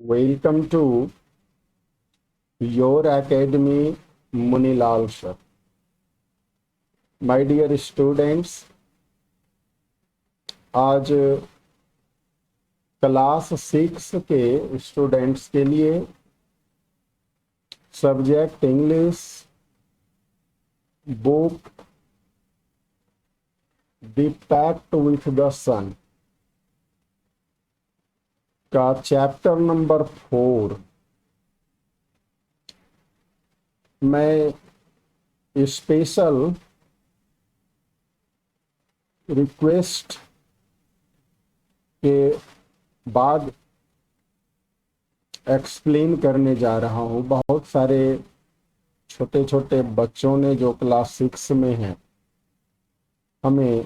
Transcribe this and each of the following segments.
Welcome to your academy, Munilal sir. My dear students, आज class 6 के students के लिए subject English book the pact with the sun का chapter number 4 मैं special request के बाद एक्सप्लेन करने जा रहा हूँ। बहुत सारे छोटे छोटे बच्चों ने जो क्लास 6 में हैं हमें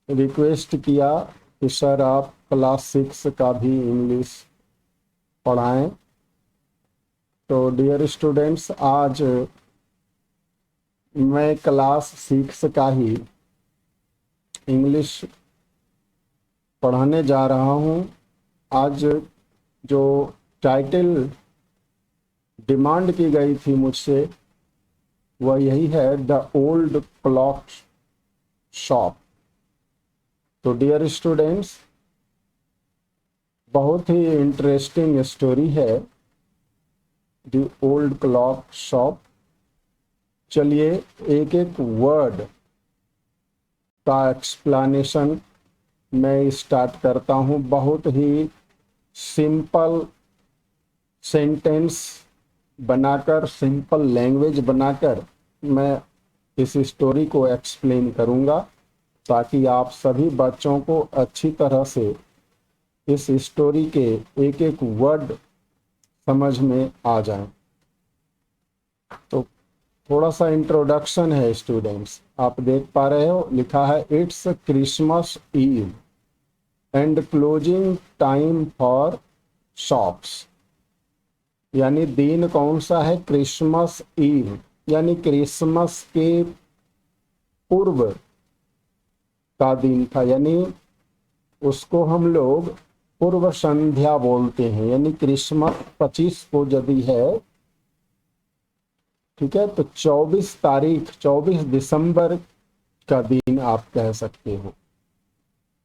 रिक्वेस्ट किया कि सर आप क्लास 6 का भी इंग्लिश पढ़ाएं। तो डियर स्टूडेंट्स, आज मैं क्लास 6 का ही इंग्लिश पढ़ाने जा रहा हूँ। आज जो टाइटल डिमांड की गई थी मुझसे वह यही है, द ओल्ड क्लॉक शॉप। तो डियर स्टूडेंट्स, बहुत ही इंटरेस्टिंग स्टोरी है द ओल्ड क्लॉक शॉप। चलिए एक एक वर्ड का एक्सप्लेनेशन मैं स्टार्ट करता हूँ। बहुत ही सिंपल सेंटेंस बनाकर, सिंपल लैंग्वेज बनाकर मैं इस स्टोरी को एक्सप्लेन करूँगा ताकि आप सभी बच्चों को अच्छी तरह से इस स्टोरी के एक एक वर्ड समझ में आ जाए। तो थोड़ा सा इंट्रोडक्शन है स्टूडेंट्स, आप देख पा रहे हो, लिखा है it's Christmas Eve and closing time for shops. यानी दिन कौन सा है? क्रिसमस ईव, यानी क्रिसमस के पूर्व का दिन था, यानी उसको हम लोग पूर्व संध्या बोलते हैं। यानी क्रिसमस 25 को यदि है, ठीक है, तो 24 तारीख 24 दिसंबर का दिन आप कह सकते हो।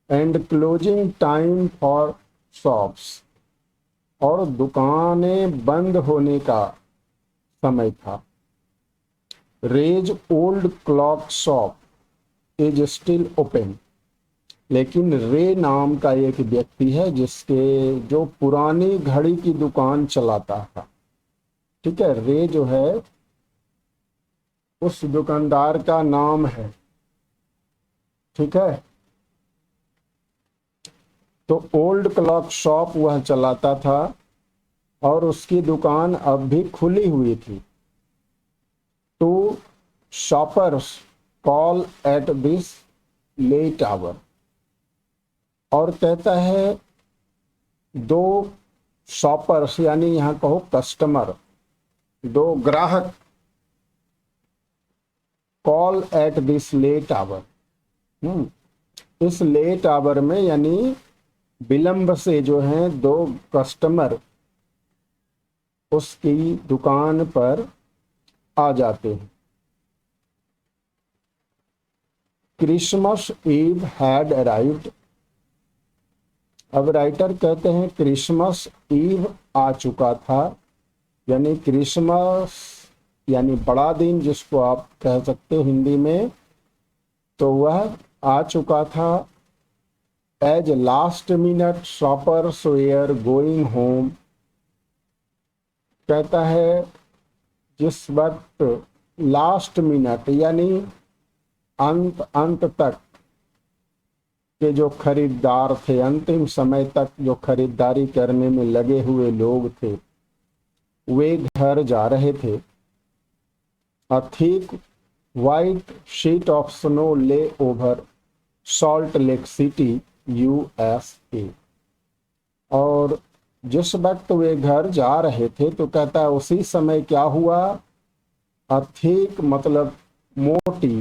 And closing time for shops, और दुकानें बंद होने का समय था। Ray's old clock shop is still open, लेकिन रे नाम का एक व्यक्ति है जो पुरानी घड़ी की दुकान चलाता था। ठीक है, रे जो है उस दुकानदार का नाम है। ठीक है, तो ओल्ड क्लॉक शॉप वह चलाता था और उसकी दुकान अब भी खुली हुई थी। Two shoppers call at this late hour, और कहता है दो शॉपर्स, यानी यहां कहो कस्टमर, दो ग्राहक, call at this late hour, इस लेट आवर में यानी विलंब से जो है दो कस्टमर उसकी दुकान पर आ जाते हैं। क्रिसमस ईव हैड अराइव्ड, अब राइटर कहते हैं क्रिसमस ईव आ चुका था, यानी क्रिसमस यानी बड़ा दिन जिसको आप कह सकते हो हिंदी में, तो वह आ चुका था। As last minute shoppers were going home, कहता है जिस वक्त लास्ट मिनट यानी अंत तक के जो खरीदार थे, अंतिम समय तक जो खरीदारी करने में लगे हुए लोग थे, वे घर जा रहे थे। A thick white sheet of snow lay over Salt Lake City USA, और जिस वक्त वे घर जा रहे थे तो कहता है उसी समय क्या हुआ? अ थिक मतलब मोटी,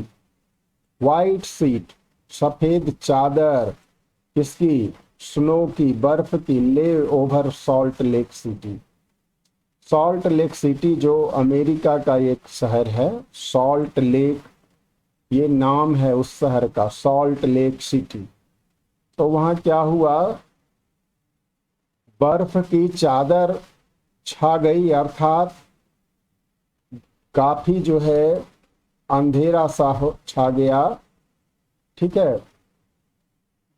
व्हाइट शीट सफेद चादर, किसकी? स्नो की, बर्फ की, ले over Salt Lake city. Salt Lake city जो अमेरिका का एक शहर है, सॉल्ट लेक ये नाम है उस शहर का, सॉल्ट लेक सिटी। तो वहाँ क्या हुआ, बर्फ की चादर छा गई, अर्थात काफी जो है अंधेरा सा छा गया। ठीक है,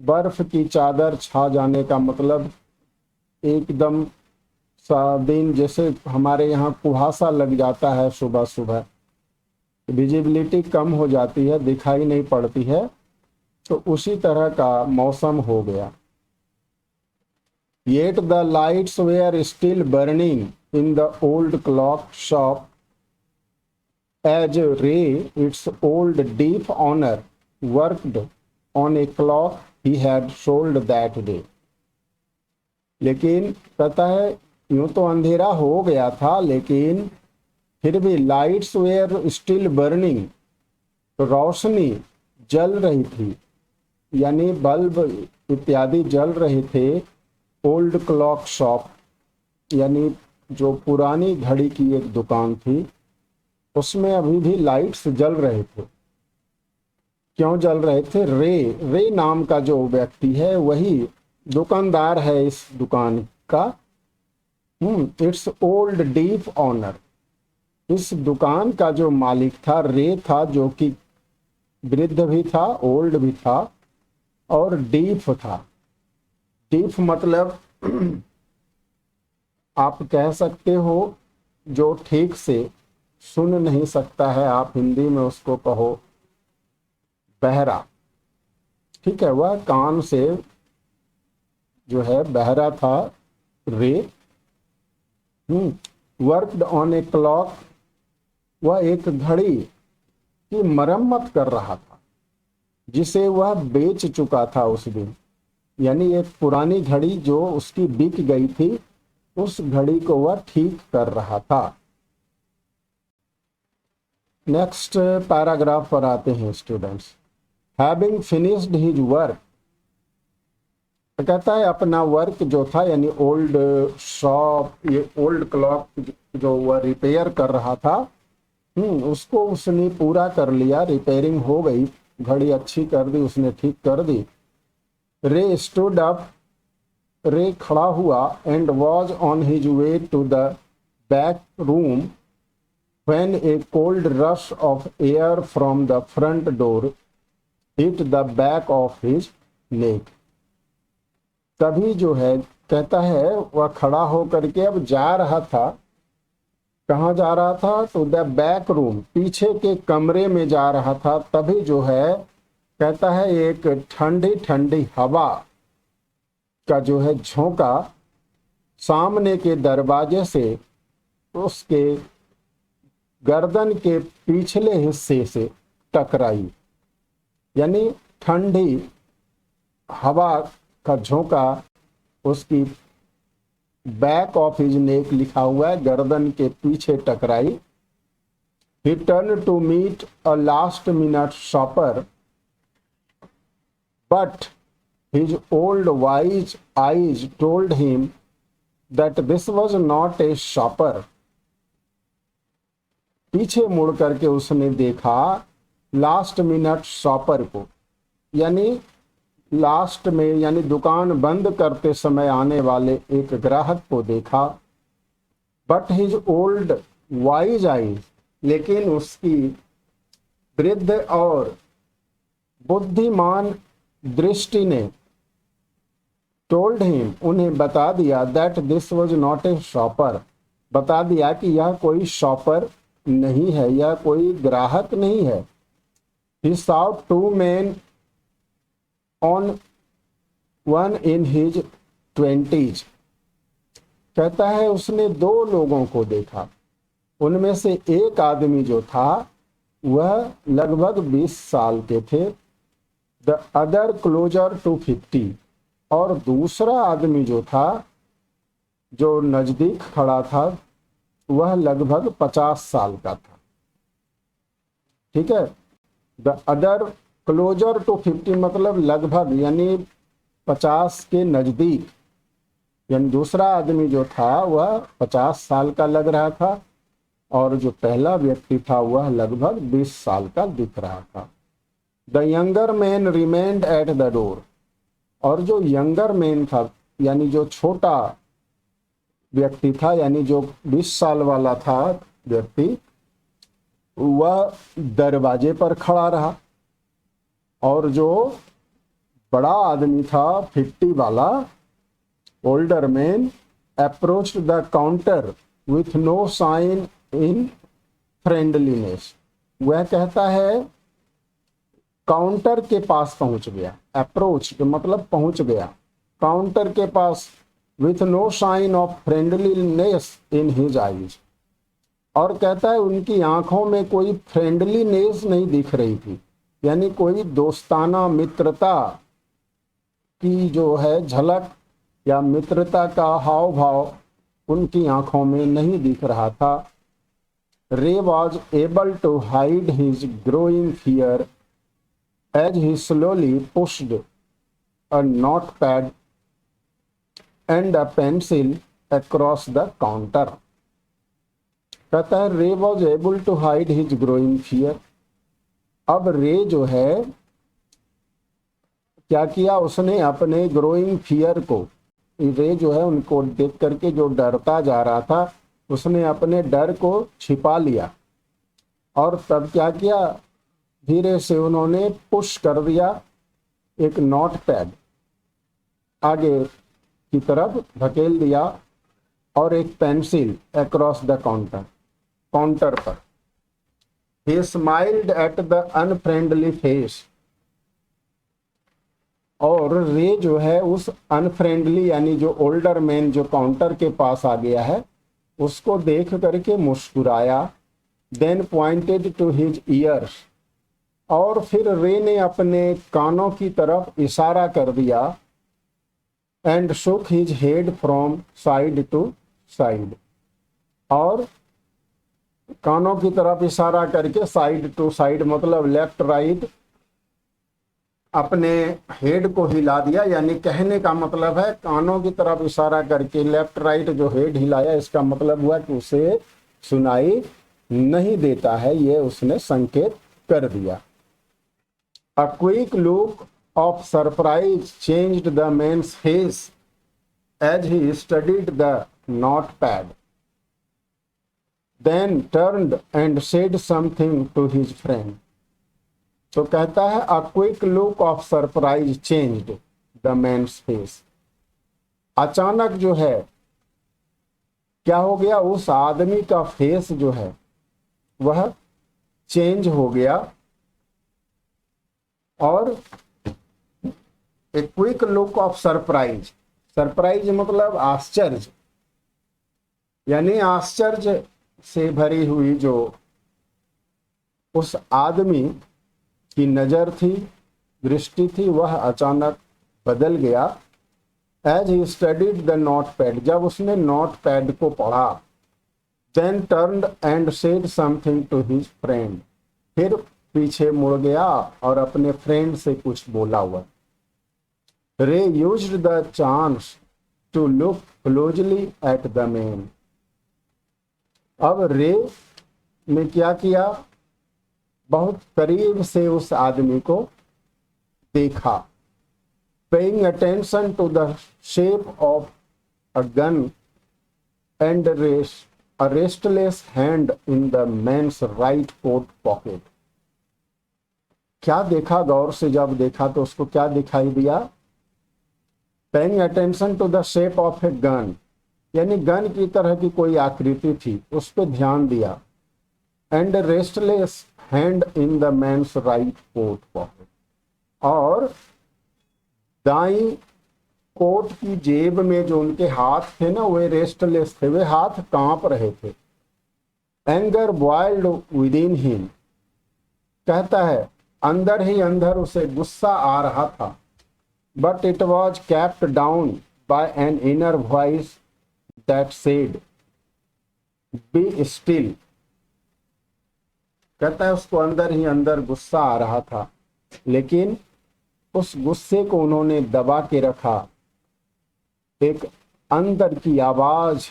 बर्फ की चादर छा जाने का मतलब एकदम सा दिन, जैसे हमारे यहाँ कुहासा लग जाता है सुबह सुबह, विजिबिलिटी कम हो जाती है, दिखाई नहीं पड़ती है, तो उसी तरह का मौसम हो गया। Yet the lights were still burning in the old clock shop as Ray, its old deep owner, worked on a clock he had sold that day. लेकिन कहता है यूं तो अंधेरा हो गया था, लेकिन फिर भी लाइट्स वेयर स्टिल बर्निंग, तो रोशनी जल रही थी, यानी बल्ब इत्यादि जल रहे थे। ओल्ड क्लॉक शॉप यानी जो पुरानी घड़ी की एक दुकान थी, उसमें अभी भी लाइट्स जल रहे थे। क्यों जल रहे थे? रे नाम का जो व्यक्ति है वही दुकानदार है इस दुकान का। इट्स ओल्ड डीप ऑनर, इस दुकान का जो मालिक था रे था, जो कि वृद्ध भी था, ओल्ड भी था और डीप था। डीप मतलब आप कह सकते हो जो ठीक से सुन नहीं सकता है, आप हिंदी में उसको कहो बहरा। ठीक है, वह कान से जो है बहरा था रे। वर्कड ऑन ए क्लॉक, वह एक घड़ी की मरम्मत कर रहा था जिसे वह बेच चुका था उस दिन, यानी एक पुरानी घड़ी जो उसकी बिक गई थी, उस घड़ी को वह ठीक कर रहा था। नेक्स्ट पैराग्राफ पर आते हैं students. Having finished his work, तो कहता है अपना वर्क जो था, यानी ओल्ड शॉप, ये ओल्ड क्लॉक जो वह रिपेयर कर रहा था, उसको उसने पूरा कर लिया, रिपेयरिंग हो गई, घड़ी अच्छी कर दी उसने, ठीक कर दी। रे स्टूड अप, रे खड़ा हुआ, and was on his way to the back room when a cold rush of air from the front door hit the back of his neck. तभी जो है कहता है वह खड़ा होकर के अब जा रहा था, कहाँ जा रहा था? तो द बैक रूम, पीछे के कमरे में जा रहा था। तभी जो है कहता है एक ठंडी ठंडी हवा का जो है झोंका सामने के दरवाजे से उसके गर्दन के पिछले हिस्से से टकराई, यानी ठंडी हवा का झोंका उसकी बैक ऑफ हिज नेक लिखा हुआ है, गर्दन के पीछे टकराई। He turned to meet a last minute shopper, but his old wise eyes told him that this was not a shopper. पीछे मुड़ करके उसने देखा लास्ट मिनट शॉपर को, यानी लास्ट में, यानी दुकान बंद करते समय आने वाले एक ग्राहक को देखा। But his old wise eyes, लेकिन उसकी वृद्ध और बुद्धिमान दृष्टि ने टोल्ड हिम, उन्हें बता दिया, that this was not a shopper, बता दिया कि यह कोई शॉपर नहीं है, यह कोई ग्राहक नहीं है। ही saw two men on one in his 20s, कहता है उसने दो लोगों को देखा, उनमें से एक आदमी जो था वह लगभग 20 साल के थे, द अदर क्लोजर टू 50, और दूसरा आदमी जो था जो नजदीक खड़ा था वह लगभग 50 साल का था। ठीक है, द अदर क्लोजर टू 50 मतलब लगभग, यानी 50 के नजदीक, यानी दूसरा आदमी जो था वह 50 साल का लग रहा था और जो पहला व्यक्ति था वह लगभग 20 साल का दिख रहा था। The younger man remained at the door, और जो यंगर मैन था यानी जो छोटा व्यक्ति था, यानी जो 20 साल वाला था व्यक्ति, वह दरवाजे पर खड़ा रहा, और जो बड़ा आदमी था 50 वाला older man approached the counter with no sign in friendliness. वह कहता है काउंटर के पास पहुंच गया, अप्रोच मतलब पहुंच गया काउंटर के पास, with no sign of friendliness in his eyes, और कहता है उनकी आंखों में कोई फ्रेंडलीनेस नहीं दिख रही थी, यानी कोई दोस्ताना मित्रता की जो है झलक या मित्रता का हाव भाव उनकी आंखों में नहीं दिख रहा था। Ray was able to hide his growing fear as he slowly pushed a notepad and a pencil across the counter. कहता है Ray was able to hide his growing fear. अब रे जो है क्या किया, उसने अपने ग्रोइंग फियर को, रे जो है उनको देख करके जो डरता जा रहा था, उसने अपने डर को छिपा लिया, और तब क्या किया, धीरे से उन्होंने पुश कर दिया एक नोटपैड, आगे की तरफ धकेल दिया, और एक पेंसिल अक्रॉस द काउंटर पर। He smiled at the unfriendly face, और रे जो है उस अनफ्रेंडली यानी जो ओल्डर मैन जो काउंटर के पास आ गया है उसको देख करके मुस्कुराया। Then pointed to his ears, और फिर रे ने अपने कानों की तरफ इशारा कर दिया। And shook his head from side to side, और कानों की तरफ इशारा करके साइड टू साइड मतलब लेफ्ट राइट अपने हेड को हिला दिया, यानी कहने का मतलब है कानों की तरफ इशारा करके लेफ्ट राइट जो हेड हिलाया, इसका मतलब हुआ कि उसे सुनाई नहीं देता है, ये उसने संकेत कर दिया। A quick look of surprise changed the man's face as he studied the notepad, then turned and said something to his friend. तो कहता है a quick look of surprise changed the man's face. अचानक जो है क्या हो गया, उस आदमी का फेस जो है वह चेंज हो गया, और a quick look of surprise, surprise मतलब आश्चर्य, यानी आश्चर्य से भरी हुई जो उस आदमी की नजर थी, दृष्टि थी, वह अचानक बदल गया। As he studied the notepad, जब उसने नोटपैड को पढ़ा। Then turned and said something to his friend, फिर पीछे मुड़ गया और अपने फ्रेंड से कुछ बोला हुआ। Ray used the chance to look closely at the man. अब रे ने क्या किया, बहुत करीब से उस आदमी को देखा। Paying attention to the shape of a gun and a restless hand in the man's right coat pocket। क्या देखा, गौर से जब देखा तो उसको क्या दिखाई दिया, paying attention to the shape of a gun, यानी गन की तरह की कोई आकृति थी, उस पर ध्यान दिया। And restless hand in the man's right coat pocket, और दाई कोट की जेब में जो उनके हाथ थे ना, वे रेस्टलेस थे, वे हाथ कांप रहे थे। Anger boiled with in him, कहता है अंदर ही अंदर उसे गुस्सा आ रहा था। But it was kept down by an inner voice that said be still. कहता है उसको अंदर ही अंदर गुस्सा आ रहा था, लेकिन उस गुस्से को उन्होंने दबा के रखा एक अंदर की आवाज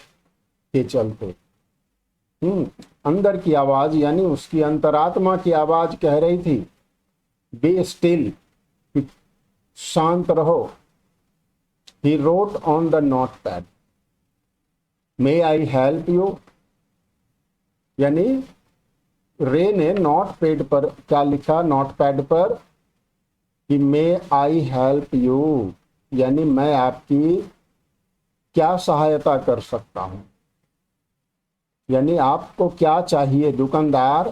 के चलते। अंदर की आवाज यानी उसकी अंतरात्मा की आवाज कह रही थी बी स्टिल, शांत रहो। He wrote on the note pad, may I help you, यानी रे ने नोट पैड पर क्या लिखा, नोट पैड पर कि मे आई हेल्प यू, यानी मैं आपकी क्या सहायता कर सकता हूं, यानी आपको क्या चाहिए। दुकानदार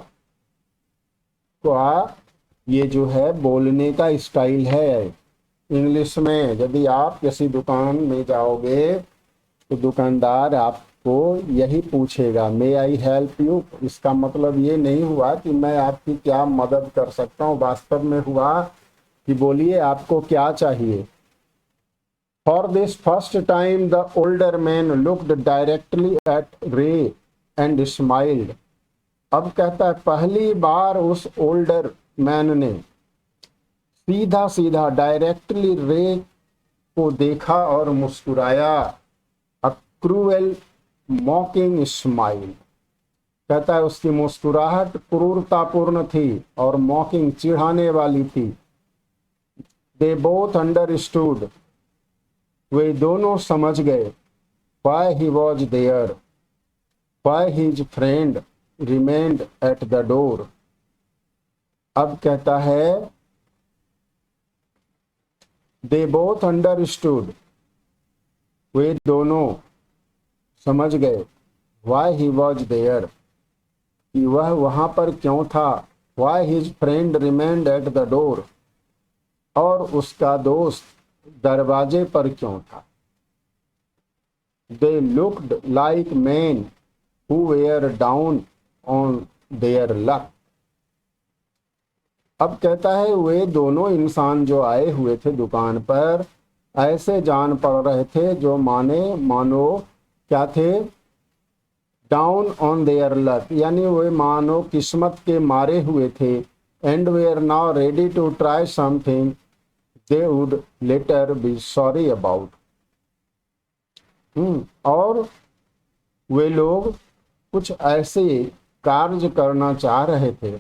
का ये जो है बोलने का स्टाइल है इंग्लिश में। यदि आप किसी दुकान में जाओगे तो दुकानदार आपको यही पूछेगा मे आई हेल्प यू। इसका मतलब ये नहीं हुआ कि मैं आपकी क्या मदद कर सकता हूँ, वास्तव में हुआ कि बोलिए आपको क्या चाहिए। For this first time the older man looked directly at रे एंड स्माइल्ड। अब कहता है पहली बार उस ओल्डर मैन ने सीधा सीधा डायरेक्टली रे को देखा और मुस्कुराया। अ क्रूएल मॉकिंग स्माइल, कहता है उसकी मुस्कुराहट क्रूरतापूर्ण थी और मॉकिंग चिढ़ाने वाली थी। दे बोथ अंडरस्टूड, वे दोनों समझ गए। Why he was there, why his friend remained at the door. अब कहता है दे बोथ अंडरस्टूड, वे दोनों समझ गए। व्हाई ही वॉज देयर, कि वह वहां पर क्यों था। Why his friend remained at the door, और उसका दोस्त दरवाजे पर क्यों था। They looked like man who were down on their luck. अब कहता है वे दोनों इंसान जो आए हुए थे दुकान पर ऐसे जान पड़ रहे थे जो मानो क्या थे, डाउन ऑन देयर लक, यानी वे मानो किस्मत के मारे हुए थे। And they are now ready to try something they would later be sorry about. और वे लोग कुछ ऐसे कार्य करना चाह रहे थे।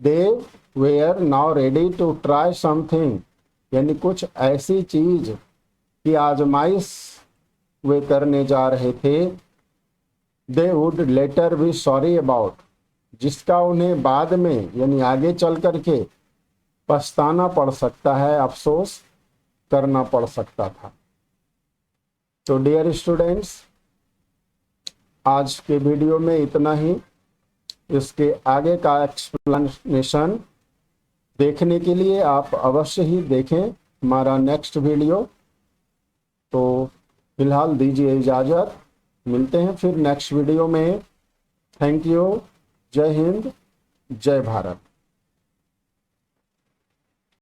They were now ready to try something, यानी कुछ ऐसी चीज की आजमाइश वे करने जा रहे थे। They would later be sorry about, जिसका उन्हें बाद में यानी आगे चल करके पछताना पड़ सकता है, अफसोस करना पड़ सकता था। तो डियर स्टूडेंट्स, आज के वीडियो में इतना ही। इसके आगे का एक्सप्लेनेशन देखने के लिए आप अवश्य ही देखें हमारा नेक्स्ट वीडियो। तो फिलहाल दीजिए इजाज़त, मिलते हैं फिर नेक्स्ट वीडियो में। Thank you. जय हिंद, जय भारत।